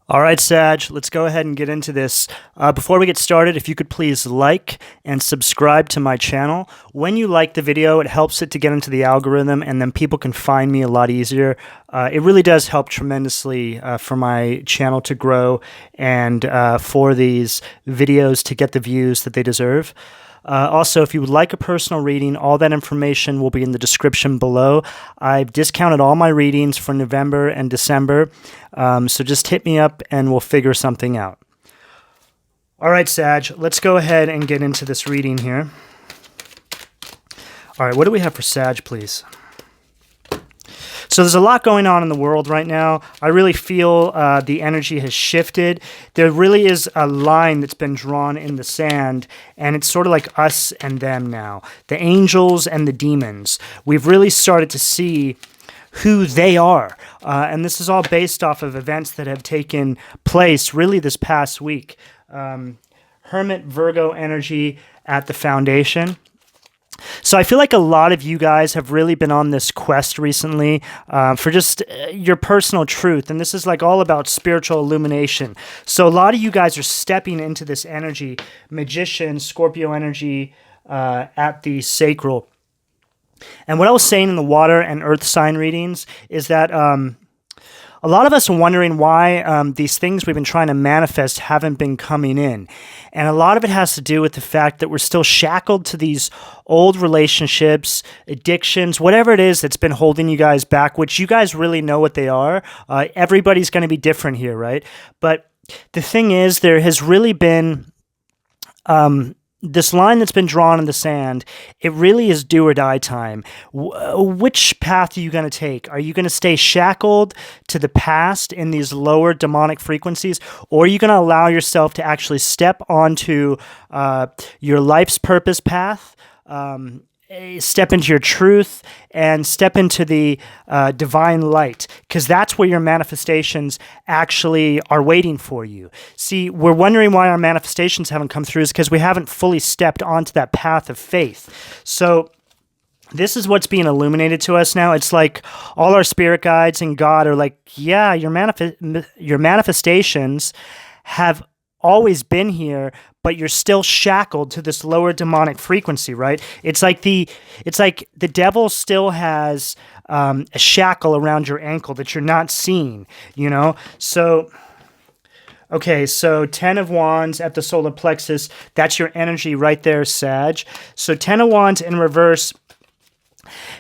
All right, Sag, let's go ahead and get into this. Before we get started, if you could please like and subscribe to my channel. When you like the video, it helps it to get into the algorithm, and then people can find me a lot easier. It really does help tremendously for my channel to grow and for these videos to get the views that they deserve. Also, if you would like a personal reading, all that information will be in the description below. I've discounted all my readings for November and December, so just hit me up and we'll figure something out. All right, Sag, let's go ahead and get into this reading here. All right, what do we have for Sag, please? So there's a lot going on in the world right now. I really feel the energy has shifted. There really is a line that's been drawn in the sand, and it's sort of like us and them now. The angels and the demons. We've really started to see who they are. And this is all based off of events that have taken place really this past week. Hermit Virgo energy at the foundation. So I feel like a lot of you guys have really been on this quest recently for just your personal truth. And this is like all about spiritual illumination. So a lot of you guys are stepping into this energy, Magician, Scorpio energy at the sacral. And what I was saying in the water and earth sign readings is that a lot of us are wondering why these things we've been trying to manifest haven't been coming in. And a lot of it has to do with the fact that we're still shackled to these old relationships, addictions, whatever it is that's been holding you guys back, which you guys really know what they are. Everybody's going to be different here, right? But the thing is, there has really been this line that's been drawn in the sand. It really is do or die time. Which path are you going to take? Are you going to stay shackled to the past in these lower demonic frequencies, or are you going to allow yourself to actually step onto your life's purpose path, step into your truth, and step into the divine light? Because that's where your manifestations actually are waiting for you. See, we're wondering why our manifestations haven't come through is because we haven't fully stepped onto that path of faith. So this is what's being illuminated to us now. It's like all our spirit guides and God are like, yeah, your manifestations have always been here, but you're still shackled to this lower demonic frequency, right? It's like the devil still has a shackle around your ankle that you're not seeing, you know? So, okay, so 10 of Wands at the solar plexus, that's your energy right there, Sag. So 10 of Wands in reverse,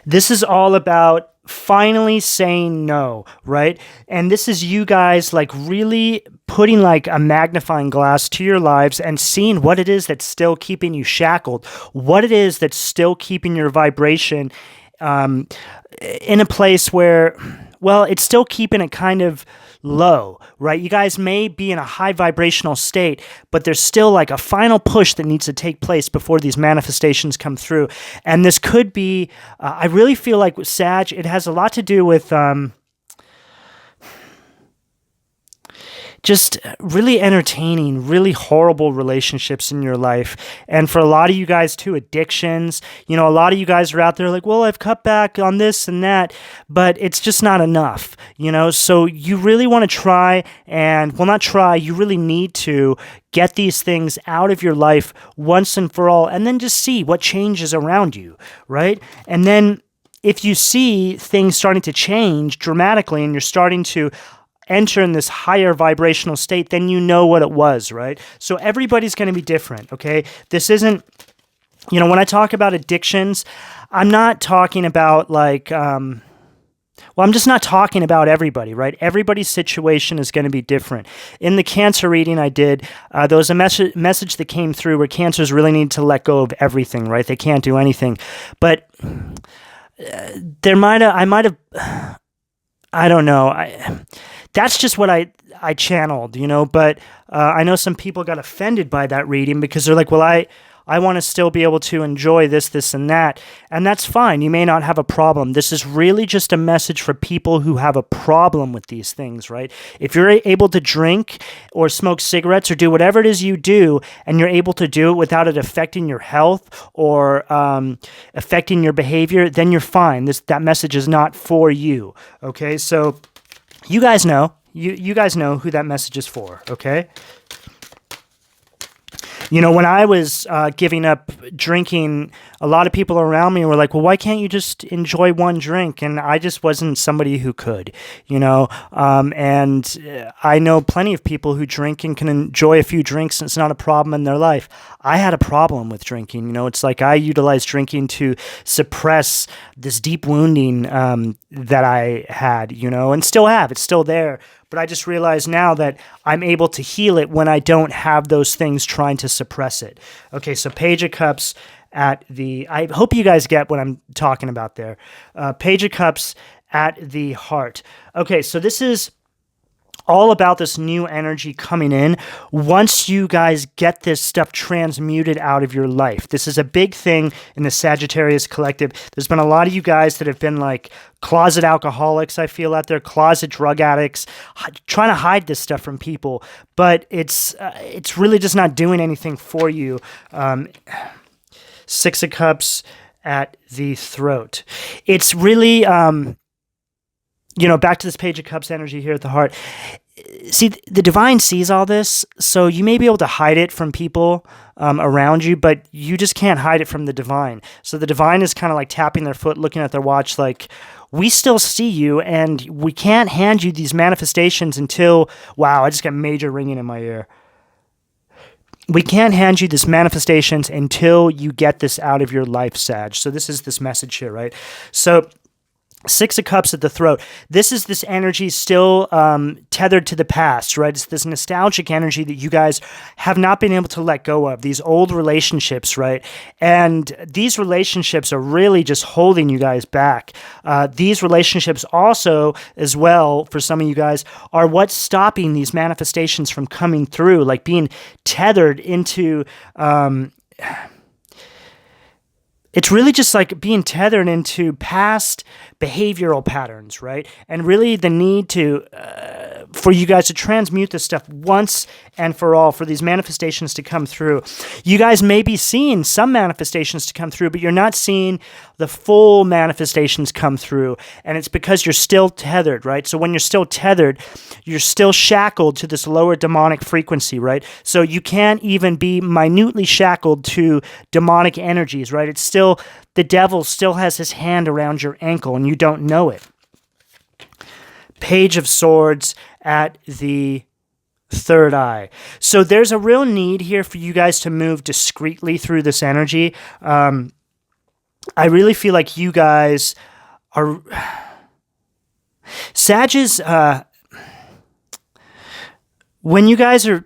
this is all about finally saying no, right? And this is you guys like really putting like a magnifying glass to your lives and seeing what it is that's still keeping you shackled, what it is that's still keeping your vibration in a place where, well, it's still keeping it kind of low, right? You guys may be in a high vibrational state, but there's still like a final push that needs to take place before these manifestations come through. And this could be, I really feel like with Sag, it has a lot to do with just really entertaining, really horrible relationships in your life. And for a lot of you guys too, addictions. You know, a lot of you guys are out there like, well, I've cut back on this and that, but it's just not enough, you know? So you really want to try and, well, not try, you really need to get these things out of your life once and for all, and then just see what changes around you, right? And then if you see things starting to change dramatically and you're starting to enter in this higher vibrational state, then you know what it was, right? So everybody's going to be different, okay? This isn't, you know, when I talk about addictions, I'm not talking about like, I'm just not talking about everybody, right? Everybody's situation is going to be different. In the Cancer reading I did, there was a message that came through where Cancers really need to let go of everything, right? They can't do anything. But I don't know. That's just what I channeled, you know, but I know some people got offended by that reading because they're like, well, I want to still be able to enjoy this, and that. And that's fine. You may not have a problem. This is really just a message for people who have a problem with these things, right? If you're able to drink or smoke cigarettes or do whatever it is you do, and you're able to do it without it affecting your health or affecting your behavior, then you're fine. That message is not for you, okay? So you guys know. You guys know who that message is for, okay? You know, when I was giving up drinking, a lot of people around me were like, well, why can't you just enjoy one drink? And I just wasn't somebody who could, you know. And I know plenty of people who drink and can enjoy a few drinks, and it's not a problem in their life. I had a problem with drinking. You know, it's like I utilized drinking to suppress this deep wounding that I had, you know, and still have. It's still there. But I just realize now that I'm able to heal it when I don't have those things trying to suppress it. Okay, so Page of Cups at the... I hope you guys get what I'm talking about there. Page of Cups at the heart. Okay, so this is all about this new energy coming in once you guys get this stuff transmuted out of your life. This is a big thing in the Sagittarius collective. There's been a lot of you guys that have been like closet alcoholics, I feel, out there, closet drug addicts, trying to hide this stuff from people, but it's really just not doing anything for you. Six of Cups at the throat. It's really... you know, back to this Page of Cups energy here at the heart. See, the divine sees all this, so you may be able to hide it from people around you, but you just can't hide it from the divine. So the divine is kind of like tapping their foot, looking at their watch like, we still see you, and we can't hand you these manifestations until... Wow, I just got major ringing in my ear. We can't hand you these manifestations until you get this out of your life, Sag. So this is this message here, right? So... Six of Cups at the throat. This is this energy still tethered to the past, right? It's this nostalgic energy that you guys have not been able to let go of, these old relationships, right? And these relationships are really just holding you guys back. These relationships also, as well, for some of you guys, are what's stopping these manifestations from coming through, like being tethered into... It's really just like being tethered into past behavioral patterns, right? And really the need to, for you guys to transmute this stuff once and for all, for these manifestations to come through. You guys may be seeing some manifestations to come through, but you're not seeing the full manifestations come through. And it's because you're still tethered, right? So when you're still tethered, you're still shackled to this lower demonic frequency, right? So you can't even be minutely shackled to demonic energies, right? It's still, the devil still has his hand around your ankle and you don't know it. Page of Swords at the third eye. So there's a real need here for you guys to move discreetly through this energy. I really feel like you guys are... Sages, when you guys are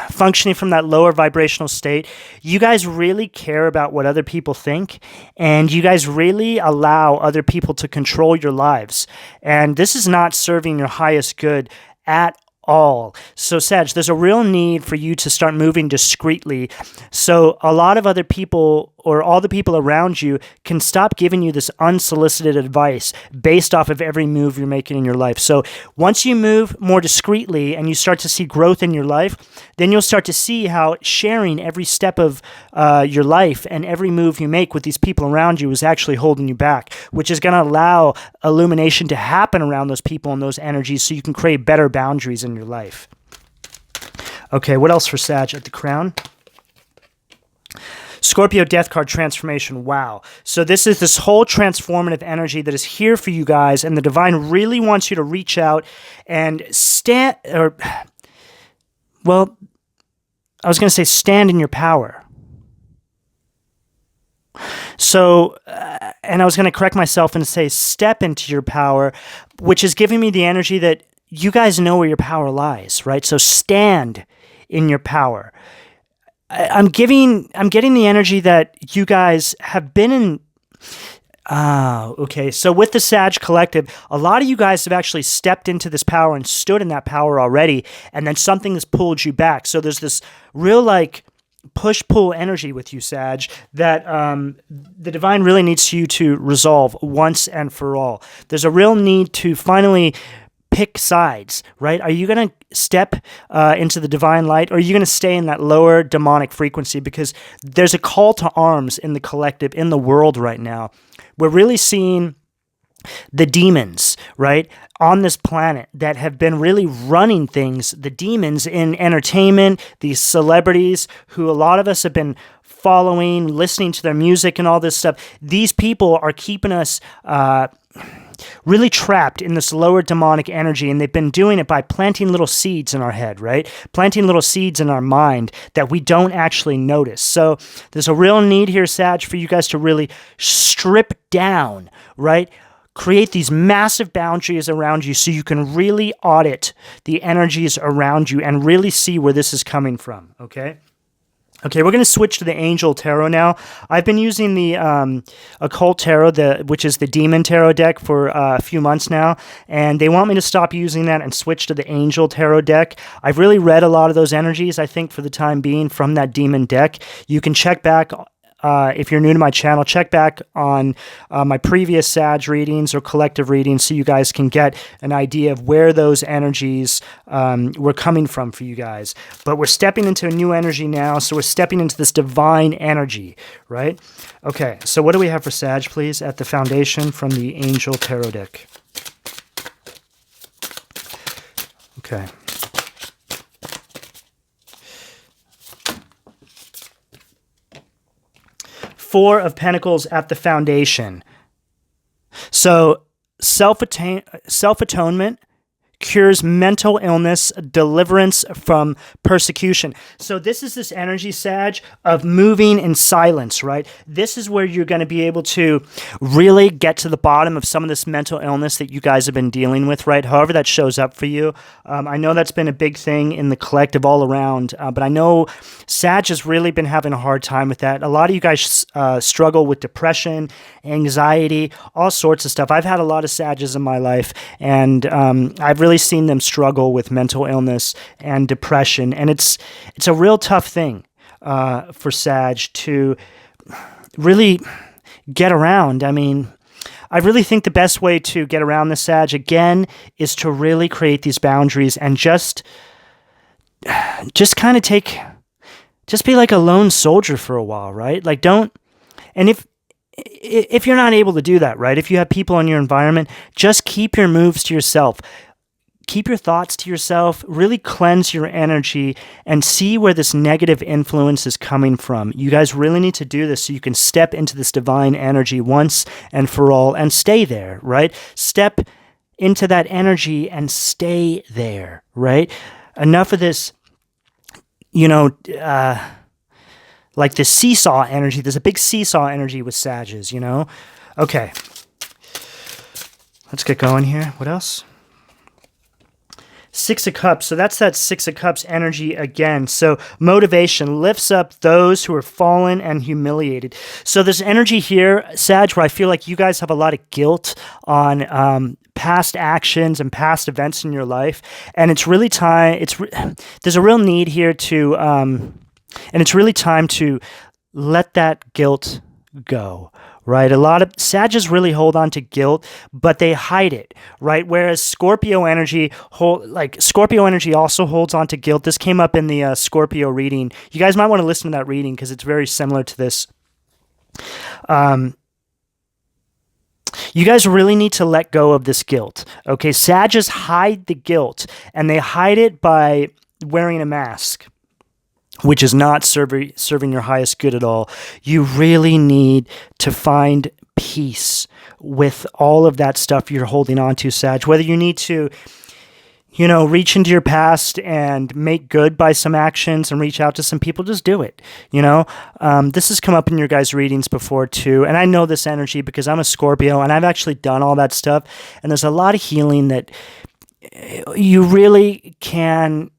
functioning from that lower vibrational state, you guys really care about what other people think, and you guys really allow other people to control your lives. And this is not serving your highest good at all. So Sag, there's a real need for you to start moving discreetly so a lot of other people or all the people around you can stop giving you this unsolicited advice based off of every move you're making in your life. So once you move more discreetly and you start to see growth in your life, then you'll start to see how sharing every step of your life and every move you make with these people around you is actually holding you back, which is going to allow illumination to happen around those people and those energies so you can create better boundaries in your life. Okay, what else for Sag at the crown? Scorpio Death card transformation. Wow. So this is this whole transformative energy that is here for you guys, and the divine really wants you to reach out and stand, or, well, I was going to say stand in your power. So, and I was going to correct myself and say step into your power, which is giving me the energy that you guys know where your power lies, right? So stand in your power. I'm getting the energy that you guys have been in. Okay. So with the Sag Collective, a lot of you guys have actually stepped into this power and stood in that power already, and then something has pulled you back. So there's this real like push-pull energy with you, Sag, that the divine really needs you to resolve once and for all. There's a real need to finally pick sides, right? Are you going to step into the divine light, or are you going to stay in that lower demonic frequency? Because there's a call to arms in the collective, in the world right now. We're really seeing the demons, right, on this planet that have been really running things, the demons in entertainment, these celebrities who a lot of us have been following, listening to their music and all this stuff. These people are keeping us really trapped in this lower demonic energy, and they've been doing it by planting little seeds in our head, right? Planting little seeds in our mind that we don't actually notice. So there's a real need here, Sag, for you guys to really strip down, right? Create these massive boundaries around you so you can really audit the energies around you and really see where this is coming from, okay? Okay, we're going to switch to the Angel Tarot now. I've been using the Occult Tarot, which is the Demon Tarot deck, for a few months now, and they want me to stop using that and switch to the Angel Tarot deck. I've really read a lot of those energies, I think, for the time being from that Demon deck. You can check back, if you're new to my channel, check back on my previous Sag readings or collective readings so you guys can get an idea of where those energies were coming from for you guys. But we're stepping into a new energy now, so we're stepping into this divine energy, right? Okay, so what do we have for Sag, please, at the foundation from the Angel Tarot deck? Okay. Four of Pentacles at the foundation. So self-atonement cures mental illness, deliverance from persecution. So this is this energy, Sag, of moving in silence, right? This is where you're going to be able to really get to the bottom of some of this mental illness that you guys have been dealing with, right? However that shows up for you. I know that's been a big thing in the collective all around, but I know Sag has really been having a hard time with that. A lot of you guys struggle with depression, anxiety, all sorts of stuff. I've had a lot of Sages in my life, and I've really seen them struggle with mental illness and depression, and it's a real tough thing for Sag to really get around. I mean, I really think the best way to get around the Sag, again, is to really create these boundaries and just kind of just be like a lone soldier for a while, right? Like, don't, and if you're not able to do that, right, if you have people in your environment, just keep your moves to yourself. Keep your thoughts to yourself, really cleanse your energy, and see where this negative influence is coming from. You guys really need to do this so you can step into this divine energy once and for all and stay there, right? Step into that energy and stay there, right? Enough of this, like this seesaw energy. There's a big seesaw energy with Sages, Okay. Let's get going here. What else? Six of Cups. So that's that Six of Cups energy again. So motivation lifts up those who are fallen and humiliated. So this energy here, Sag, where I feel like you guys have a lot of guilt on past actions and past events in your life, and it's really time. There's a real need here to, and it's really time to let that guilt go. Right, a lot of Sages really hold on to guilt, but they hide it, right? Whereas Scorpio energy also holds on to guilt. This came up in the Scorpio reading. You guys might want to listen to that reading because it's very similar to this. You guys really need to let go of this guilt. Okay, Sages hide the guilt, and they hide it by wearing a mask, which is not serving your highest good at all. You really need to find peace with all of that stuff you're holding on to, Sag. Whether you need to, reach into your past and make good by some actions and reach out to some people, just do it. This has come up in your guys' readings before too. And I know this energy because I'm a Scorpio and I've actually done all that stuff. And there's a lot of healing that you really can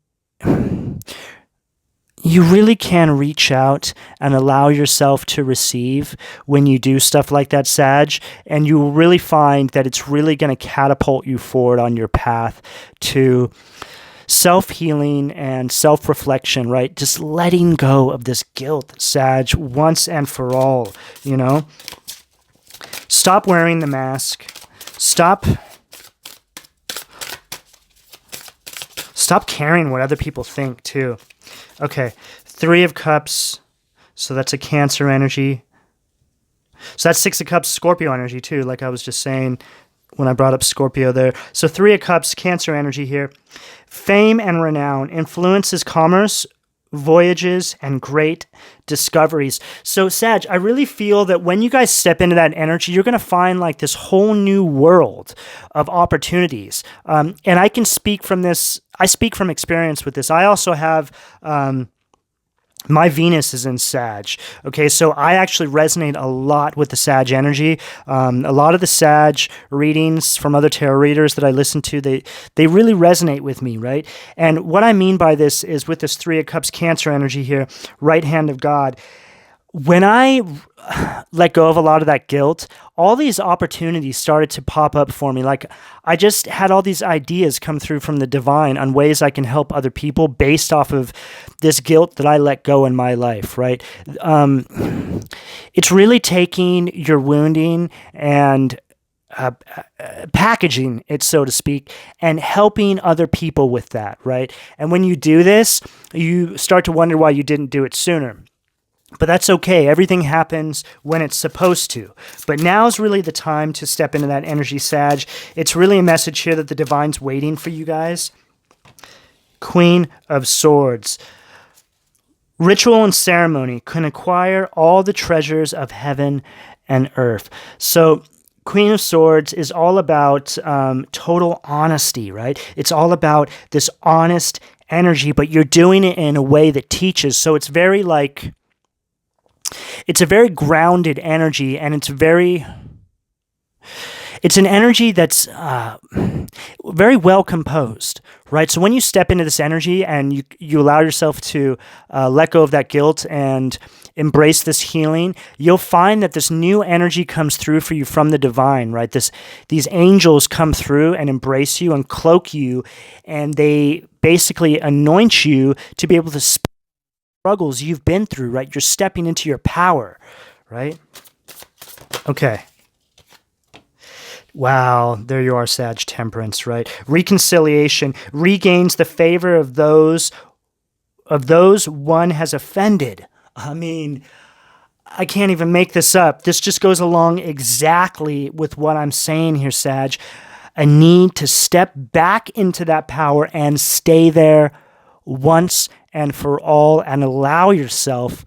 reach out and allow yourself to receive when you do stuff like that, Sag, and you will really find that it's really going to catapult you forward on your path to self-healing and self-reflection, right? Just letting go of this guilt, Sag, once and for all, Stop wearing the mask. Stop caring what other people think, too. Okay, Three of Cups, so that's a Cancer energy. So that's Six of Cups, Scorpio energy too, like I was just saying. when I brought up Scorpio there. So 3 of Cups, Cancer energy here. Fame and renown influences commerce, voyages, and great discoveries. So Sag, I really feel that when you guys step into that energy, you're going to find like this whole new world of opportunities. And I can speak from this. I speak from experience with this. I also have... my Venus is in Sag. Okay, so I actually resonate a lot with the Sag energy. A lot of the Sag readings from other tarot readers that I listen to, they really resonate with me, right? And what I mean by this is with this 3 of Cups Cancer energy here, right hand of God, when I let go of a lot of that guilt, all these opportunities started to pop up for me. Like I just had all these ideas come through from the divine on ways I can help other people based off of this guilt that I let go in my life, right? It's really taking your wounding and packaging it, so to speak, and helping other people with that, right? And when you do this, you start to wonder why you didn't do it sooner. But that's okay. Everything happens when it's supposed to. But now's really the time to step into that energy, Sag. It's really a message here that the divine's waiting for you guys. Queen of Swords. Ritual and ceremony can acquire all the treasures of heaven and earth. So Queen of Swords is all about total honesty, right? It's all about this honest energy, but you're doing it in a way that teaches. So it's very like... it's a very grounded energy, and it's an energy that's very well composed, right? So when you step into this energy and you allow yourself to let go of that guilt and embrace this healing, you'll find that this new energy comes through for you from the divine, right? These angels come through and embrace you and cloak you, and they basically anoint you to be able to speak struggles you've been through, right? You're stepping into your power, right? Okay. Wow, there you are, Sag. Temperance, right? Reconciliation regains the favor of those one has offended. I mean, I can't even make this up. This just goes along exactly with what I'm saying here, Sag. A need to step back into that power and stay there once and for all, and allow yourself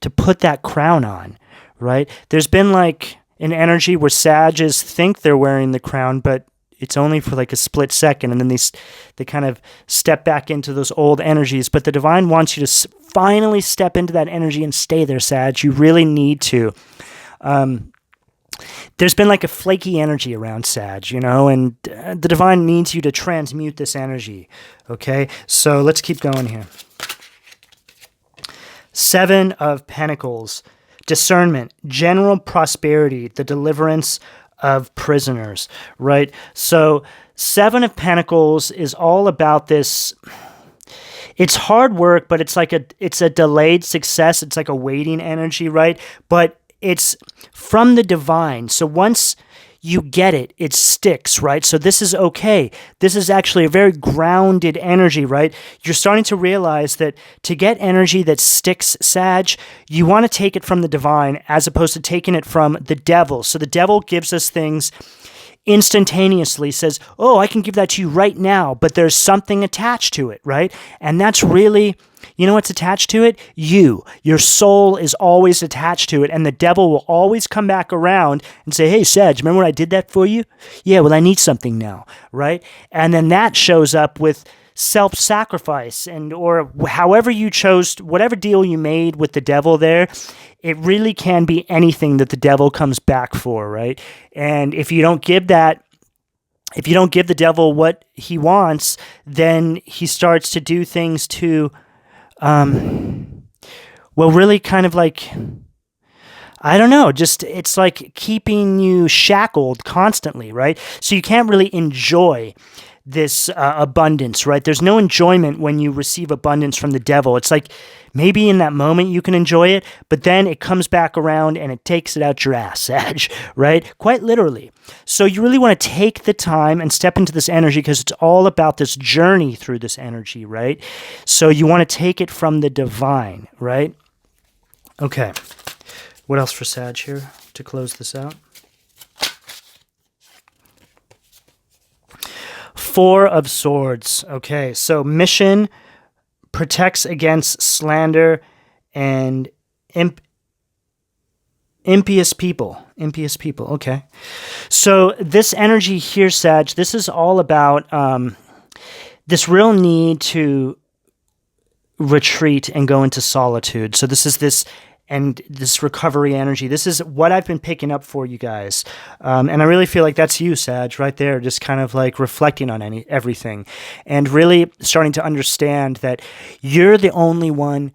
to put that crown on, right? There's been like an energy where Sages think they're wearing the crown, but it's only for like a split second, and then they kind of step back into those old energies. But the divine wants you to finally step into that energy and stay there, Sag. You really need to. There's been like a flaky energy around Sag, and the divine needs you to transmute this energy, okay? So let's keep going here. 7 of Pentacles, discernment, general prosperity, the deliverance of prisoners, right? So 7 of Pentacles is all about this. It's hard work, but it's a delayed success. It's like a waiting energy, right? But it's from the divine. So once you get it, it sticks, right? So this is okay. This is actually a very grounded energy, right? You're starting to realize that to get energy that sticks, Sag, you want to take it from the divine as opposed to taking it from the devil. So the devil gives us things instantaneously, says, oh, I can give that to you right now, but there's something attached to it, right? And that's really... you know what's attached to it? Your soul is always attached to it, and the devil will always come back around and say, hey, Sag, remember when I did that for you? Yeah, well, I need something now, right? And then that shows up with self-sacrifice or however you chose, whatever deal you made with the devil there, it really can be anything that the devil comes back for, right? And if you don't give the devil what he wants, then he starts to do things to... really kind of like, I don't know, just it's like keeping you shackled constantly, right? So you can't really enjoy this abundance, right? There's no enjoyment when you receive abundance from the devil. It's like maybe in that moment you can enjoy it, but then it comes back around and it takes it out your ass, Sag, right? Quite literally. So you really want to take the time and step into this energy because it's all about this journey through this energy, right? So you want to take it from the divine, right? Okay. What else for Sag here to close this out? Four of Swords. Okay, so mission protects against slander and impious people. Impious people, okay. So this energy here, Sag, this is all about this real need to retreat and go into solitude. So this is this recovery energy. This is what I've been picking up for you guys. And I really feel like that's you, Sag, right there, just kind of like reflecting on everything and really starting to understand that you're the only one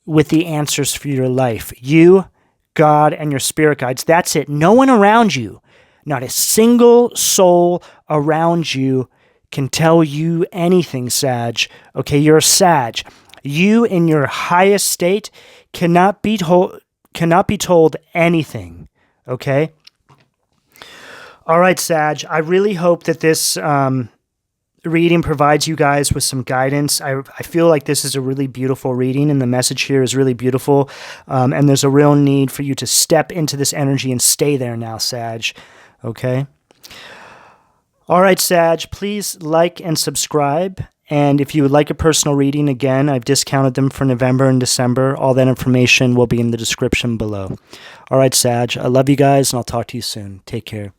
with the answers for your life. You, God, and your spirit guides. That's it. No one around you, not a single soul around you can tell you anything, Sag. Okay, you're a Sag. You, in your highest state, cannot be told anything. Okay? All right, Sag. I really hope that this reading provides you guys with some guidance. I feel like this is a really beautiful reading, and the message here is really beautiful. And there's a real need for you to step into this energy and stay there now, Sag. Okay? All right, Sag, please like and subscribe. And if you would like a personal reading, again, I've discounted them for November and December. All that information will be in the description below. All right, Sag, I love you guys, and I'll talk to you soon. Take care.